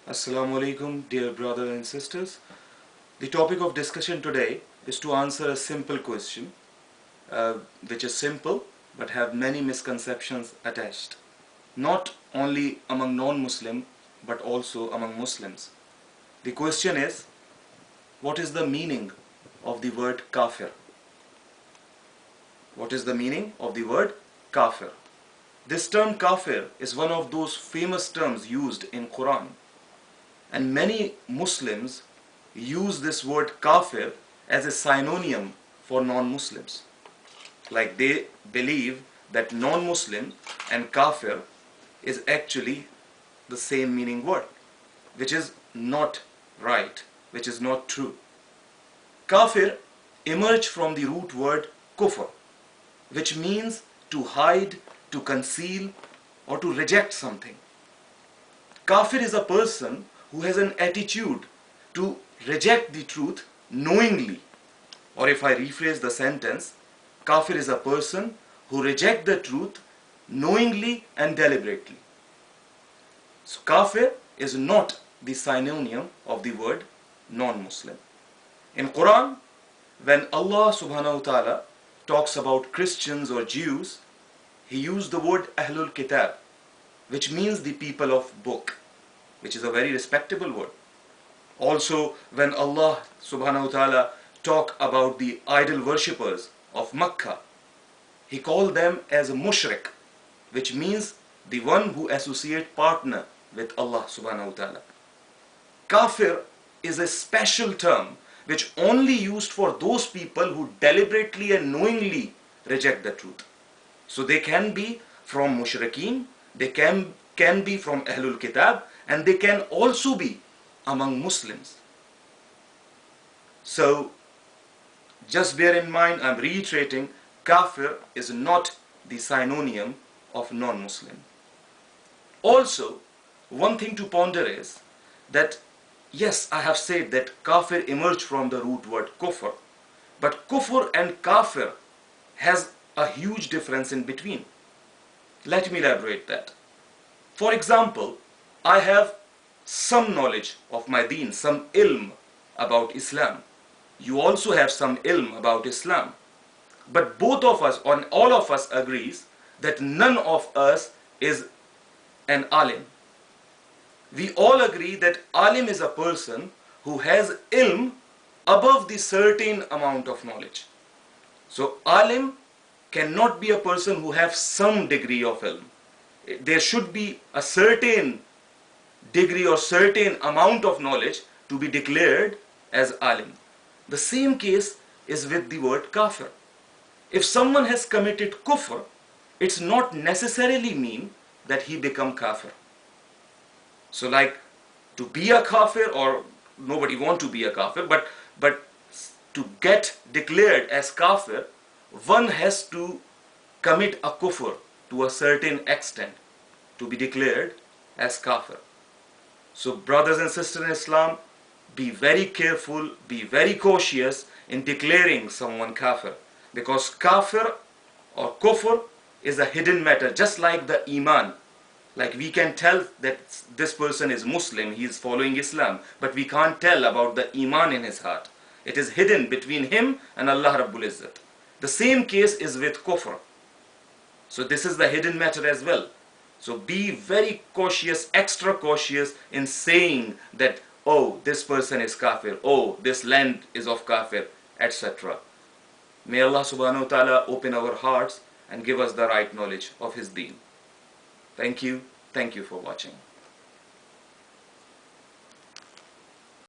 Assalamu alaikum, dear brothers and sisters. The topic of discussion today is to answer a simple question, which is simple but have many misconceptions attached, not only among non-Muslim but also among Muslims. The question is, what is the meaning of the word Kafir? What is the meaning of the word Kafir? This term Kafir is one of those famous terms used in Quran. And many Muslims use this word kafir as a synonym for non-Muslims. Like they believe that non-Muslim and kafir is actually the same meaning word, which is not right, which is not true. Kafir emerged from the root word kufr, which means to hide, to conceal, or to reject something. Kafir is a person who has an attitude to reject the truth knowingly. Or if I rephrase the sentence, Kafir is a person who rejects the truth knowingly and deliberately. So Kafir is not the synonym of the word non-Muslim. In Quran, when Allah subhanahu wa ta'ala talks about Christians or Jews, He used the word Ahlul Kitab, which means the people of book, which is a very respectable word. Also, when Allah subhanahu wa ta'ala talk about the idol worshippers of Makkah, He called them as a mushrik, which means the one who associate partner with Allah subhanahu wa ta'ala. Kafir is a special term which only used for those people who deliberately and knowingly reject the truth. So they can be from mushrikeen, they can be from Ahlul Kitab, and they can also be among Muslims. So just bear in mind, I'm reiterating, Kafir is not the synonym of non-Muslim. Also, one thing to ponder is that yes, I have said that Kafir emerged from the root word kufr, but kufr and Kafir has a huge difference in between. Let me elaborate that. For example, I have some knowledge of my deen, some ilm about Islam. You also have some ilm about Islam. But both of us, or all of us agrees that none of us is an alim. We all agree that alim is a person who has ilm above the certain amount of knowledge. So alim cannot be a person who has some degree of ilm. There should be a certain degree or certain amount of knowledge to be declared as alim. The same case is with the word kafir. If someone has committed kufr, it's not necessarily mean that he become kafir. So like to be a kafir, or nobody want to be a kafir, but to get declared as kafir, one has to commit a kufr to a certain extent to be declared as kafir. So brothers and sisters in Islam, be very careful, be very cautious in declaring someone kafir, because kafir or kufr is a hidden matter, just like the iman. Like we can tell that this person is Muslim, he is following Islam, but we can't tell about the iman in his heart. It is hidden between him and Allah Rabbul Izzat. The same case is with kufr. So this is the hidden matter as well. So be very cautious, extra cautious in saying that, oh, this person is kafir, oh, this land is of kafir, etc. May Allah subhanahu wa ta'ala open our hearts and give us the right knowledge of His deen. Thank you for watching.